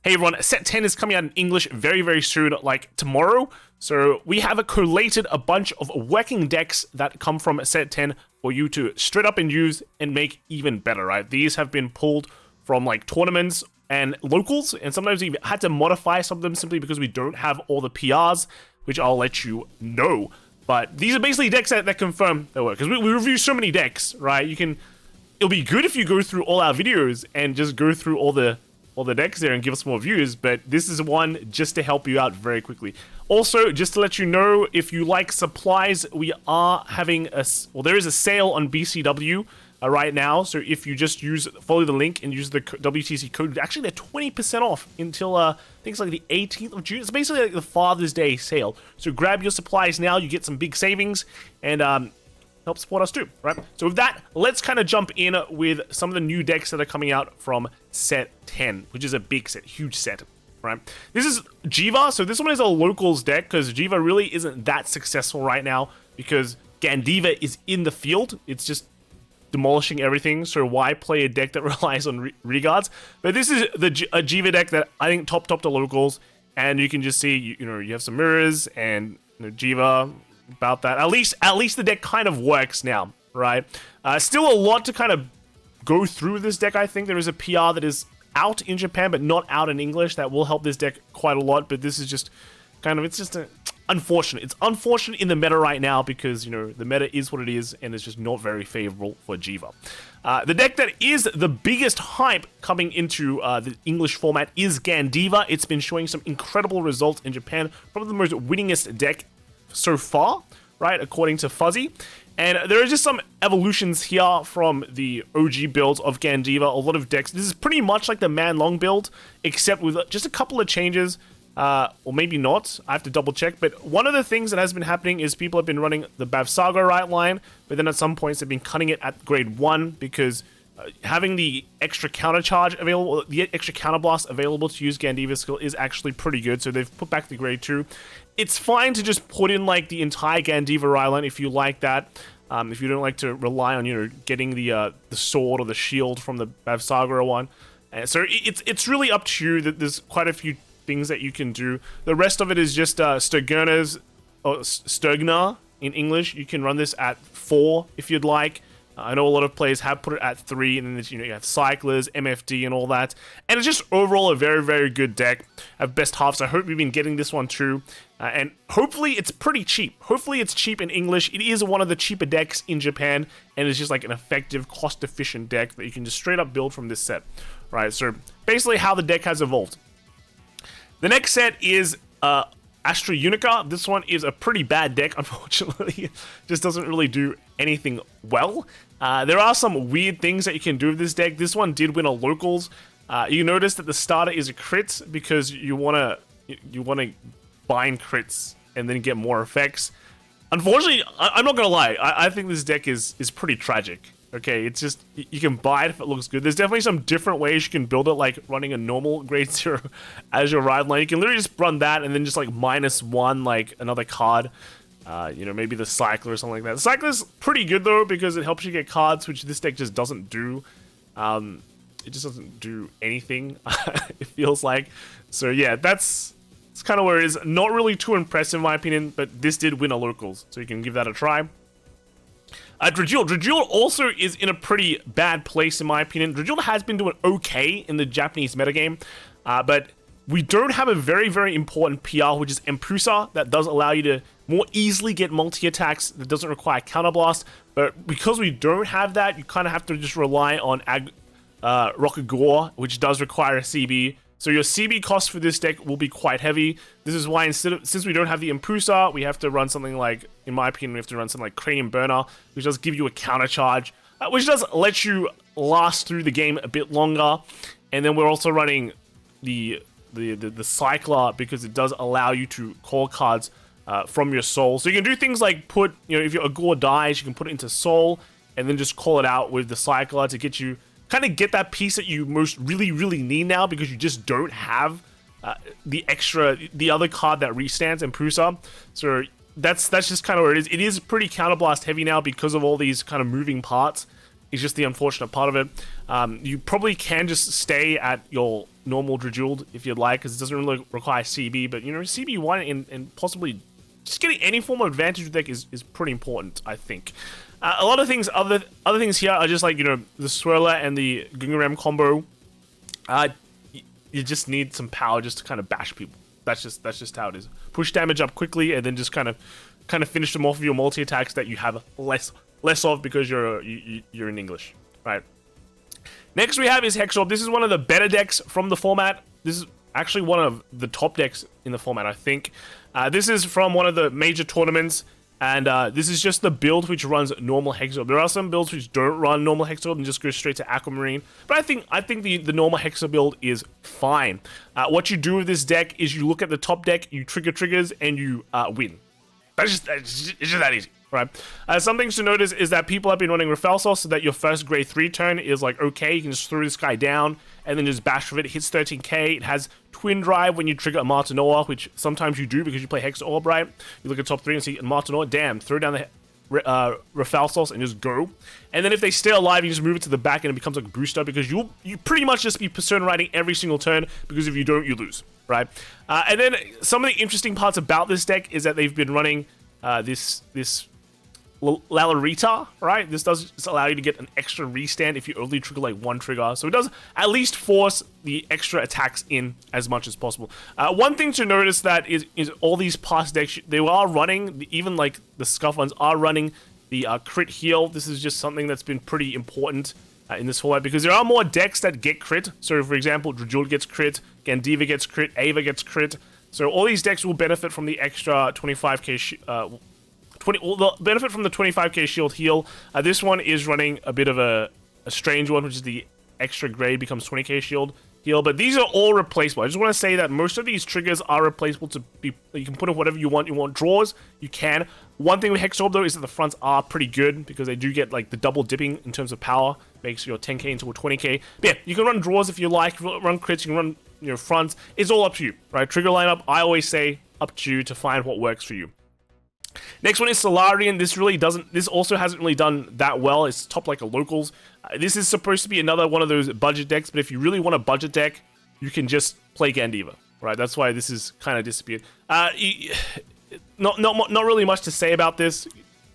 Hey everyone, set 10 is coming out in English very, very soon, like tomorrow. So we have collated a bunch of working decks that come from set 10 for you to straight up and use and make even better, right? These have been pulled from like tournaments and locals, and sometimes we've had to modify some of them simply because we don't have all the PRs, which I'll let you know. But these are basically decks that confirm their work, because we review so many decks, right? It'll be good if you go through all our videos and just go through all the decks there and give us more views, but this is one just to help you out very quickly. Also, just to let you know, if you like supplies, we are having there is a sale on BCW right now. So if you just follow the link and use the WTC code, actually they're 20% off until I think it's like the 18th of June. It's basically like the Father's Day sale. So grab your supplies now, you get some big savings, and help support us too, right? So with that, let's kind of jump in with some of the new decks that are coming out from set 10, which is a big set, huge set, right? This is Jiva. So this one is a locals deck because Jiva really isn't that successful right now because Gandiva is in the field. It's just demolishing everything. So why play a deck that relies on regards? But this is a Jiva deck that I think top the locals, and you can just see, you have some mirrors and Jiva. About that, at least the deck kind of works now, right? Still a lot to kind of go through this deck. I think there is a PR that is out in Japan but not out in English that will help this deck quite a lot, but this is just unfortunate. It's unfortunate in the meta right now because the meta is what it is and it's just not very favorable for Jiva. The deck that is the biggest hype coming into the English format is Gandiva. It's been showing some incredible results in Japan, probably the most winningest deck so far, right, according to Fuzzy. And there are just some evolutions here from the OG builds of Gandiva. A lot of decks, this is pretty much like the Man Long build, except with just a couple of changes, or maybe not, I have to double check. But one of the things that has been happening is people have been running the Bavsaga right line, but then at some points they've been cutting it at grade 1 because having the extra counter charge available, the extra counter blast available to use Gandiva's skill is actually pretty good, so they've put back the grade 2. It's fine to just put in like the entire Gandiva Ryline if you like that. If you don't like to rely on getting the sword or the shield from the Bavsaga one. So it's really up to you. That there's quite a few things that you can do. The rest of it is just Sturgna's or Sturgna in English. You can run this at 4 if you'd like. I know a lot of players have put it at 3, and then you have Cyclers, MFD, and all that. And it's just overall a very, very good deck of best halves. I hope you've been getting this one too. And hopefully it's pretty cheap. Hopefully it's cheap in English. It is one of the cheaper decks in Japan, and it's just like an effective, cost-efficient deck that you can just straight up build from this set. Right, so basically how the deck has evolved. The next set is Astra Unica. This one is a pretty bad deck, unfortunately. Just doesn't really do anything well. There are some weird things that you can do with this deck. This one did win a locals. You notice that the starter is a crit because you wanna bind crits and then get more effects. Unfortunately, I'm not gonna lie. I think this deck is pretty tragic. Okay, it's just, you can buy it if it looks good. There's definitely some different ways you can build it, like running a normal grade 0 as your ride line. You can literally just run that and then just like -1 like another card. Maybe the Cycler or something like that. The Cycler's pretty good though because it helps you get cards, which this deck just doesn't do. It just doesn't do anything, it feels like. So yeah, that's kind of where it is. Not really too impressive in my opinion, but this did win a locals, so you can give that a try. Drajul also is in a pretty bad place in my opinion. Drajul has been doing okay in the Japanese metagame, but we don't have a very, very important PR, which is Empusa, that does allow you to more easily get multi-attacks that doesn't require counterblast. But because we don't have that, you kind of have to just rely on Rokugor, which does require a CB. So your CB cost for this deck will be quite heavy. This is why since we don't have the Empusa, we have to run something like, in my opinion, we have to run something like Cranium Burner, which does give you a counter charge, which does let you last through the game a bit longer. And then we're also running the Cycler because it does allow you to call cards from your soul. So you can do things like put, if your Agor dies, you can put it into soul and then just call it out with the Cycler to get you, kind of get that piece that you really need now because you just don't have the other card that restands and Prusa. So that's just kind of where it is. It is pretty counterblast heavy now because of all these kind of moving parts. is just the unfortunate part of it. You probably can just stay at your normal Dreduled if you'd like, because it doesn't really require CB, but, you know, CB1 and possibly just getting any form of advantage with the deck is pretty important, I think. A lot of things, other things here are just like, you know, the Swirler and the Gungaram combo. You just need some power just to kind of bash people. That's just how it is. Push damage up quickly and then just kind of finish them off with your multi attacks that you have less of because you're in English, right? Next we have is Hexa. This is one of the better decks from the format. This is actually one of the top decks in the format, I think. This is from one of the major tournaments, and this is just the build which runs normal Hexa. There are some builds which don't run normal Hexa and just go straight to Aquamarine, but I think the normal Hexa build is fine. What you do with this deck is you look at the top deck, you trigger triggers, and you win. It's just that easy, right? Some things to notice is that people have been running Rafelsos so that your first grade 3 turn is like, okay, you can just throw this guy down and then just bash with it. It hits 13k. It has Twin Drive when you trigger a Martinoa, which sometimes you do because you play Hexa Orb, right? You look at top 3 and see Martinoa, damn, throw down the Rafelsos and just go. And then if they stay alive, you just move it to the back and it becomes like a booster because you pretty much just be Persona riding every single turn, because if you don't, you lose, right? And then some of the interesting parts about this deck is that they've been running this Lalarita, right? This does just allow you to get an extra restand if you only trigger like one trigger. So it does at least force the extra attacks in as much as possible. One thing to notice that is all these past decks, they are running, even like the Scuff ones are running the crit heal. This is just something that's been pretty important in this format because there are more decks that get crit. So for example, Dreduled gets crit, Gandiva gets crit, Ava gets crit. So all these decks will benefit from the extra 25k will benefit from the 25k shield heal. This one is running a bit of a strange one, which is the extra grade becomes 20k shield heal, but these are all replaceable. I just want to say that most of these triggers are replaceable to be, you can put in whatever you want. You want draws, you can. One thing with Hexa Orb though is that the fronts are pretty good because they do get like the double dipping in terms of power, makes your 10k into a 20k. But yeah, you can run draws if you like, run crits, you can run, you know, fronts. It's all up to you, right? Trigger lineup, I always say up to you to find what works for you. Next one is Solari, and this also hasn't really done that well. It's top like a locals. This is supposed to be another one of those budget decks, but if you really want a budget deck, you can just play Gandiva, right? That's why this is kind of disappeared. Not really much to say about this.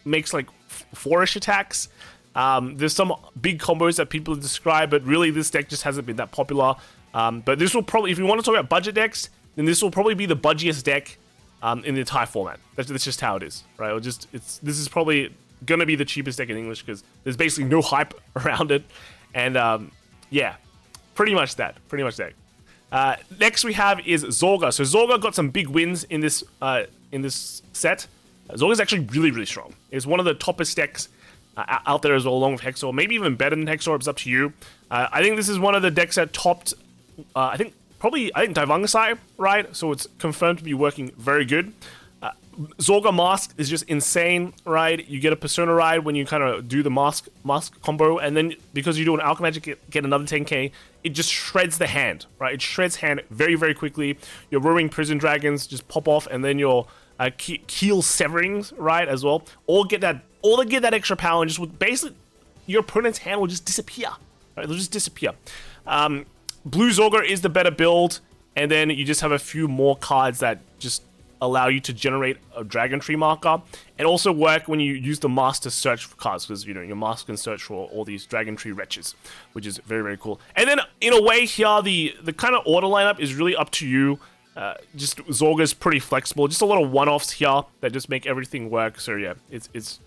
Makes like 4-ish attacks. There's some big combos that people describe, but really this deck just hasn't been that popular. But this will probably, if you want to talk about budget decks, then this will probably be the budgiest deck in the entire format. That's just how it is, right? This is probably gonna be the cheapest deck in English because there's basically no hype around it, and yeah, pretty much that. Next we have is Zorgo. So Zorgo got some big wins in this set. Zorgo is actually really strong. It's one of the toppest decks out there as well, along with Hexa Orb, maybe even better than Hexa Orb. It's up to you. I think this is one of the decks that topped. I think Divangasai, right? So it's confirmed to be working very good. Zorgo Mask is just insane, right? You get a Persona ride when you kind of do the mask combo, and then because you do an Alchemagic, get another 10k. It just shreds the hand, right? It shreds hand very quickly. Your Roaring Prison Dragons just pop off, and then your Keel Severings, right, as well. All get that extra power, and just basically your opponent's hand will just disappear, right? It'll just disappear. Blue Zorgo is the better build, and then you just have a few more cards that just allow you to generate a Dragon Tree marker, and also work when you use the mask to search for cards, because you know your mask can search for all these Dragon Tree wretches, which is very cool. And then in a way here, the kind of order lineup is really up to you. Just Zorgo is pretty flexible, just a lot of one-offs here that just make everything work. So yeah, it's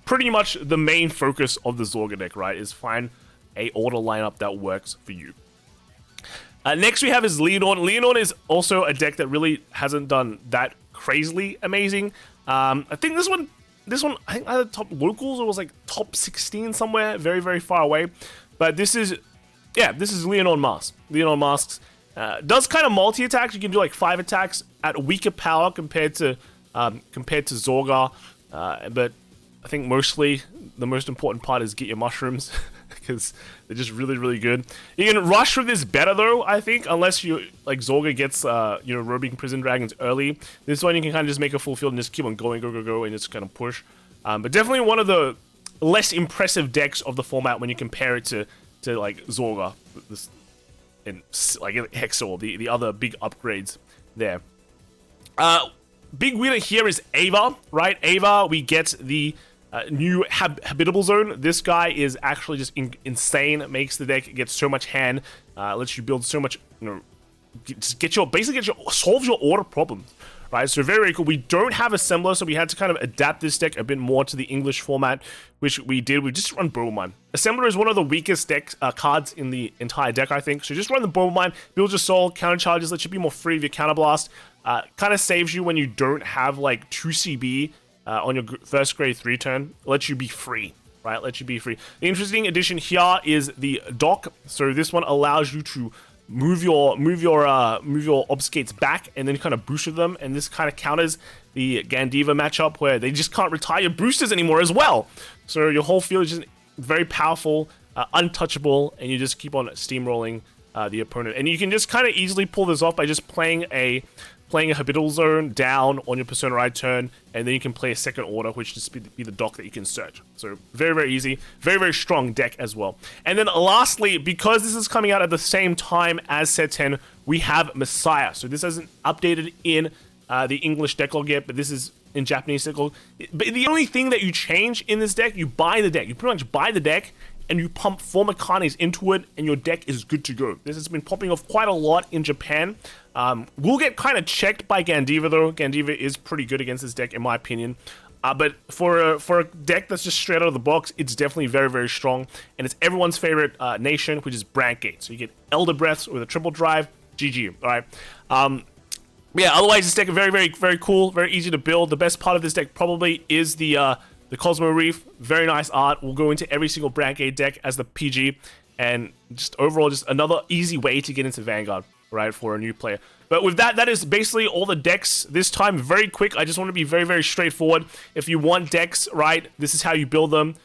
pretty much the main focus of the Zorgo deck, right? Is find a order lineup that works for you. Next we have is Leonorn. Leonorn is also a deck that really hasn't done that crazily amazing. I think this one I think either top locals or was like top 16 somewhere, very far away. But this is Leonorn Mask. Leonorn Masks does kind of multi attacks. You can do like 5 attacks at weaker power compared to Zorgo. But I think mostly the most important part is get your mushrooms. Because they're just really good. You can rush with this better though, I think, unless you like Zorgo gets Roaring Prison Dragons early. This one you can kind of just make a full field and just keep on going, go, and just kind of push. But definitely one of the less impressive decks of the format when you compare it to like Zorgo, and like Hexa or the other big upgrades there. Big winner here is Ava, right? Ava, we get the new habitable zone. This guy is actually just insane. It makes the deck get so much hand, lets you build so much, just solves your order problems, right? So very, very cool. We don't have Assembler, so we had to kind of adapt this deck a bit more to the English format, which we did. We just run Bowmine. Assembler is one of the weakest cards in the entire deck, I think. So just run the Bowmine, build your soul, counter charges, let you be more free of your counterblast. Kind of saves you when you don't have like 2 CB on your first grade 3 turn. Lets you be free, right? Lets you be free. The interesting addition here is the dock. So this one allows you to move your obfuscates back and then kind of booster them, and this kind of counters the Gandiva matchup where they just can't retire your boosters anymore as well. So your whole field is just very powerful, untouchable, and you just keep on steamrolling the opponent. And you can just kind of easily pull this off by just playing a habitable zone down on your Persona Ride turn, and then you can play a second order, which just be the dock that you can search. So very, very easy. Very, very strong deck as well. And then lastly, because this is coming out at the same time as Set 10, we have Messiah. So this isn't updated in the English deck log yet, but this is in Japanese deck log. But the only thing that you change in this deck, you buy the deck. You pretty much buy the deck, and you pump 4 Mekanis into it, and your deck is good to go. This has been popping off quite a lot in Japan. We'll get kind of checked by Gandiva, though. Gandiva is pretty good against this deck, in my opinion. But for a deck that's just straight out of the box, it's definitely very, very strong. And it's everyone's favorite nation, which is Brantgate. So you get Elder Breaths with a triple drive. GG, all right? Yeah, otherwise, this deck is very, very, very cool. Very easy to build. The best part of this deck probably is the Cosmo Reef. Very nice art. Will go into every single Brantgate deck as the PG. And just overall, just another easy way to get into Vanguard, right, for a new player. But with that, that is basically all the decks this time. Very quick. I just want to be very, very straightforward. If you want decks, right, this is how you build them.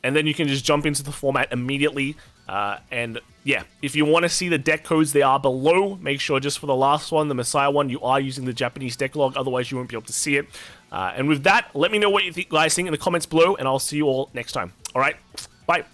And then you can just jump into the format immediately. And yeah, if you want to see the deck codes, they are below. Make sure just for the last one, the Messiah one, you are using the Japanese deck log. Otherwise, you won't be able to see it. And with that, let me know what you guys think in the comments below. And I'll see you all next time. All right, bye.